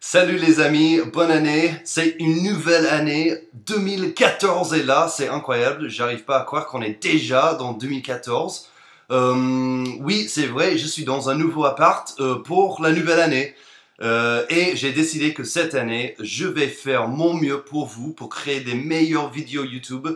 Salut les amis, bonne année, c'est une nouvelle année, 2014 est là, c'est incroyable, j'arrive pas à croire qu'on est déjà dans 2014. Oui, c'est vrai, je suis dans un nouveau appart pour la nouvelle année. Et j'ai décidé que cette année, je vais faire mon mieux pour vous, pour créer des meilleures vidéos YouTube.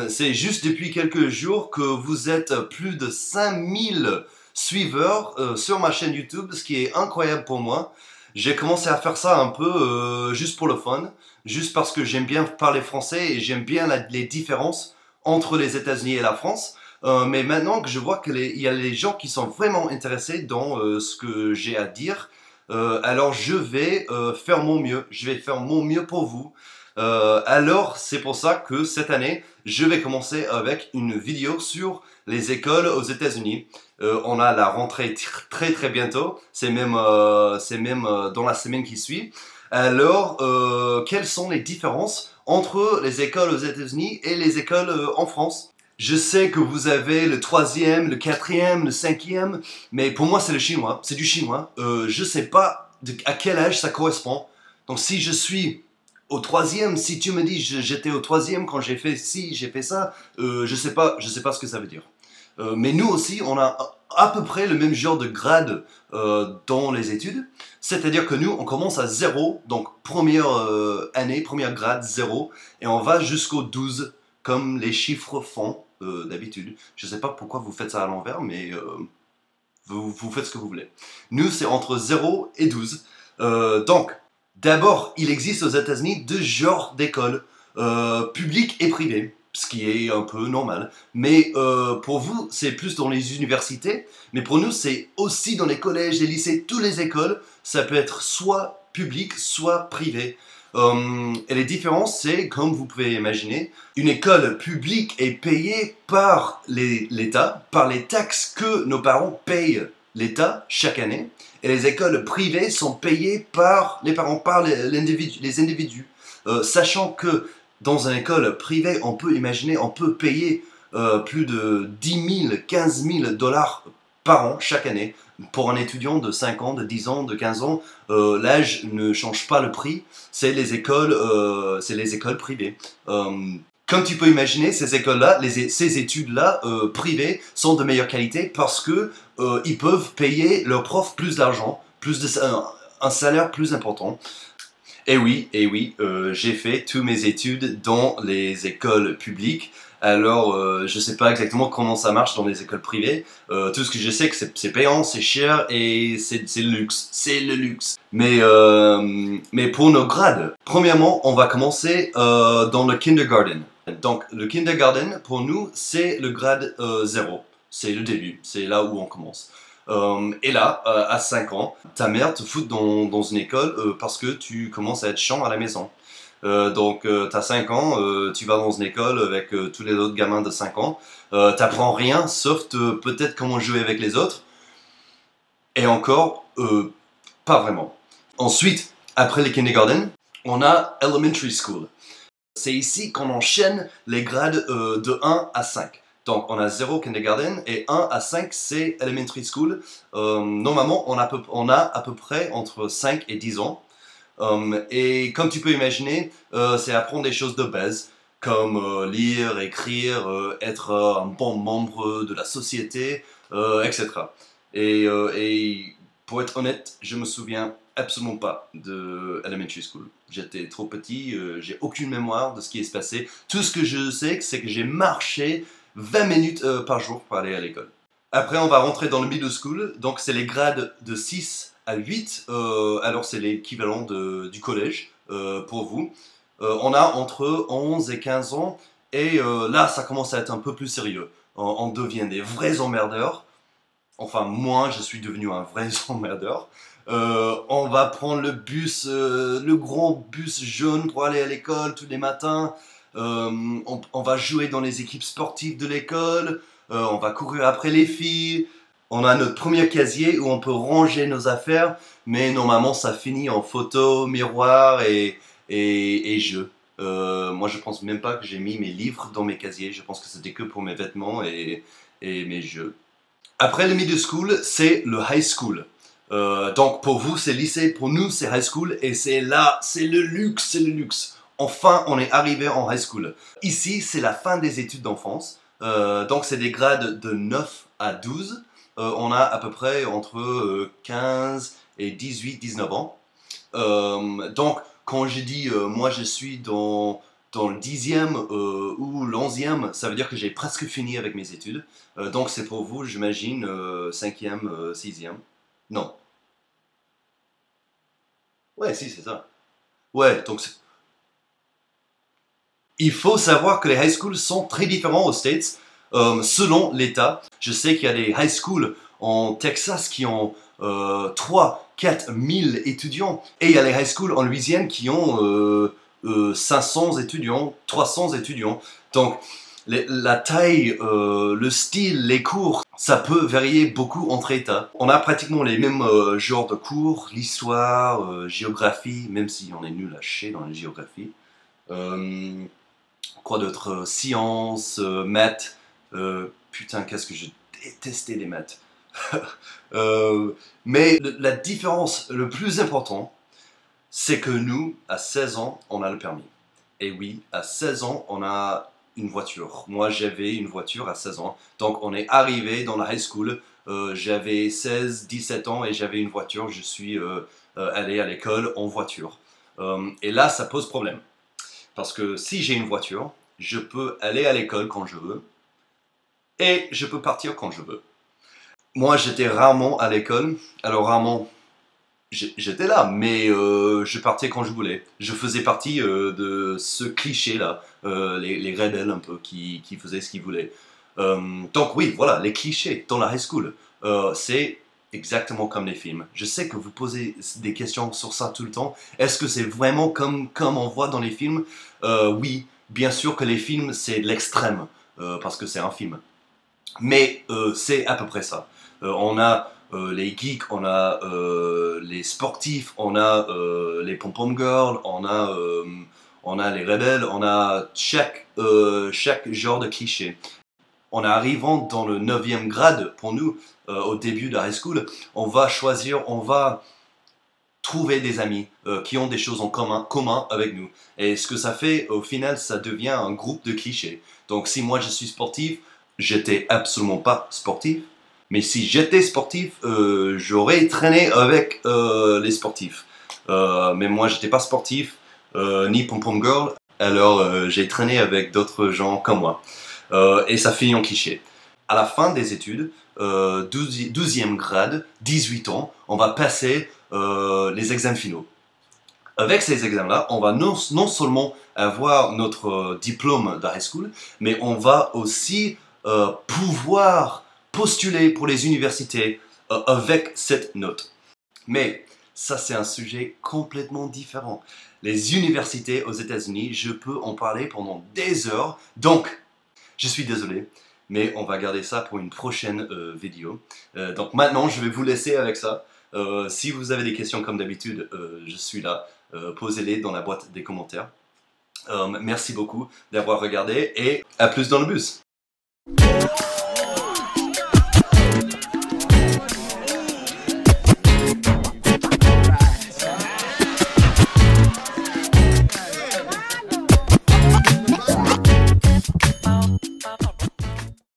C'est juste depuis quelques jours que vous êtes plus de 5000 suiveurs sur ma chaîne YouTube, ce qui est incroyable pour moi. J'ai commencé à faire ça un peu juste pour le fun, juste parce que j'aime bien parler français et j'aime bien les différences entre les États-Unis et la France. Mais maintenant que je vois qu'il y a les gens qui sont vraiment intéressés dans ce que j'ai à dire, alors je vais faire mon mieux. Je vais faire mon mieux pour vous. Alors c'est pour ça que cette année, je vais commencer avec une vidéo sur les écoles aux États-Unis. On a la rentrée très bientôt, c'est même dans la semaine qui suit. Alors, quelles sont les différences entre les écoles aux États-Unis et les écoles en France? Je sais que vous avez le troisième, le quatrième, le cinquième, mais pour moi c'est le chinois, c'est du chinois. Je sais pas à quel âge ça correspond. Donc si je suis au troisième, si tu me dis j'étais au troisième quand j'ai fait ci, j'ai fait ça, je sais pas ce que ça veut dire. Mais nous aussi, on a à peu près le même genre de grade dans les études. C'est-à-dire que nous, on commence à 0, donc première année, première grade 0, et on va jusqu'au 12, comme les chiffres font d'habitude. Je ne sais pas pourquoi vous faites ça à l'envers, mais vous faites ce que vous voulez. Nous, c'est entre 0 et 12. Donc, d'abord, il existe aux États-Unis deux genres d'écoles, publiques et privées, ce qui est un peu normal. Mais pour vous, c'est plus dans les universités, mais pour nous, c'est aussi dans les collèges, les lycées, toutes les écoles. Ça peut être soit public, soit privé. Et les différences, c'est, comme vous pouvez imaginer, une école publique est payée par l'État, par les taxes que nos parents payent l'État chaque année, et les écoles privées sont payées par les parents, par les individus. Sachant que dans une école privée, on peut imaginer, on peut payer plus de 10 000, 15 000 dollars par an chaque année. Pour un étudiant de 5 ans, de 10 ans, de 15 ans, l'âge ne change pas le prix, c'est les écoles privées. Comme tu peux imaginer, ces écoles-là, ces études-là privées sont de meilleure qualité parce que ils peuvent payer leurs profs plus d'argent, un salaire plus important. Et oui, j'ai fait toutes mes études dans les écoles publiques. Alors, je ne sais pas exactement comment ça marche dans les écoles privées. Tout ce que je sais, que c'est payant, c'est cher et c'est le luxe. C'est le luxe. Mais pour nos grades, premièrement, on va commencer dans le kindergarten. Donc, le kindergarten, pour nous, c'est le grade 0. C'est le début, c'est là où on commence. Et là, à 5 ans, ta mère te fout dans une école parce que tu commences à être chiant à la maison. Donc, tu as 5 ans, tu vas dans une école avec tous les autres gamins de 5 ans. T'apprends rien, sauf peut-être comment jouer avec les autres. Et encore, pas vraiment. Ensuite, après les kindergarten, on a elementary school. C'est ici qu'on enchaîne les grades de 1 à 5. Donc, on a 0 kindergarten et 1 à 5, c'est elementary school. Normalement, on a à peu près entre 5 et 10 ans. Et comme tu peux imaginer, c'est apprendre des choses de base, comme lire, écrire, être un bon membre de la société, etc. Et pour être honnête, je me souviens absolument pas de elementary school. J'étais trop petit, j'ai aucune mémoire de ce qui se passé. Tout ce que je sais, c'est que j'ai marché 20 minutes par jour pour aller à l'école. Après, on va rentrer dans le middle school, donc c'est les grades de 6 à 8, alors c'est l'équivalent du collège pour vous. On a entre 11 et 15 ans, et là, ça commence à être un peu plus sérieux. On devient des vrais emmerdeurs. Enfin, moi, je suis devenu un vrai emmerdeur. On va prendre le bus, le grand bus jaune pour aller à l'école tous les matins. On va jouer dans les équipes sportives de l'école. On va courir après les filles. On a notre premier casier où on peut ranger nos affaires, mais normalement ça finit en photo, miroir et jeux. Moi je pense même pas que j'ai mis mes livres dans mes casiers, je pense que c'était que pour mes vêtements et mes jeux. Après le middle school, c'est le high school. Donc pour vous c'est lycée, pour nous c'est high school et c'est là, c'est le luxe, c'est le luxe. Enfin on est arrivé en high school. Ici c'est la fin des études d'enfance, donc c'est des grades de 9 à 12. On a à peu près entre 15 et 18-19 ans. Donc quand je dis moi je suis dans le 10e ou l'11e, ça veut dire que j'ai presque fini avec mes études. Donc c'est pour vous, j'imagine, 5e, 6e. Non. Ouais, si, c'est ça. Ouais, donc il faut savoir que les high schools sont très différents aux States, selon l'État. Je sais qu'il y a des high schools en Texas qui ont 3-4 000 étudiants. Et il y a les high schools en Louisiane qui ont 500 étudiants, 300 étudiants. Donc la taille, le style, les cours, ça peut varier beaucoup entre États. On a pratiquement les mêmes genres de cours, l'histoire, géographie, même si on est nul à chier dans la géographie. Quoi d'autre? Sciences, maths. Putain, qu'est-ce que je détestais les maths. Mais la différence, le plus important, c'est que nous, à 16 ans, on a le permis. Et oui, à 16 ans, on a une voiture. Moi, j'avais une voiture à 16 ans. Donc, on est arrivé dans la high school. J'avais 16-17 ans et j'avais une voiture. Je suis allé à l'école en voiture. Et là, ça pose problème. Parce que si j'ai une voiture, je peux aller à l'école quand je veux. Et je peux partir quand je veux. Moi, j'étais rarement à l'école. Alors, rarement, j'étais là, mais je partais quand je voulais. Je faisais partie de ce cliché-là, les rebelles un peu, qui faisaient ce qu'ils voulaient. Donc oui, voilà, les clichés dans la high school, c'est exactement comme les films. Je sais que vous posez des questions sur ça tout le temps. Est-ce que c'est vraiment comme on voit dans les films? Oui, bien sûr que les films, c'est de l'extrême, parce que c'est un film. Mais c'est à peu près ça. On a les geeks, on a les sportifs, on a les pom-pom girls, on a les rebelles, on a chaque genre de cliché. En arrivant dans le 9e grade, pour nous, au début de la high school, on va choisir, on va trouver des amis qui ont des choses en commun avec nous. Et ce que ça fait, au final, ça devient un groupe de clichés. Donc si moi je suis sportif, j'étais absolument pas sportif. Mais si j'étais sportif, j'aurais traîné avec les sportifs. Mais moi, j'étais pas sportif, ni pom-pom girl, alors j'ai traîné avec d'autres gens comme moi. Et ça finit en cliché. À la fin des études, 12e grade, 18 ans, on va passer les examens finaux. Avec ces examens-là, on va non seulement avoir notre diplôme de high school, mais on va aussi pouvoir postuler pour les universités avec cette note. Mais ça, c'est un sujet complètement différent. Les universités aux États-Unis, je peux en parler pendant des heures. Donc, je suis désolé, mais on va garder ça pour une prochaine vidéo. Donc maintenant, je vais vous laisser avec ça. Si vous avez des questions comme d'habitude, je suis là. Posez-les dans la boîte des commentaires. Merci beaucoup d'avoir regardé et à plus dans le bus.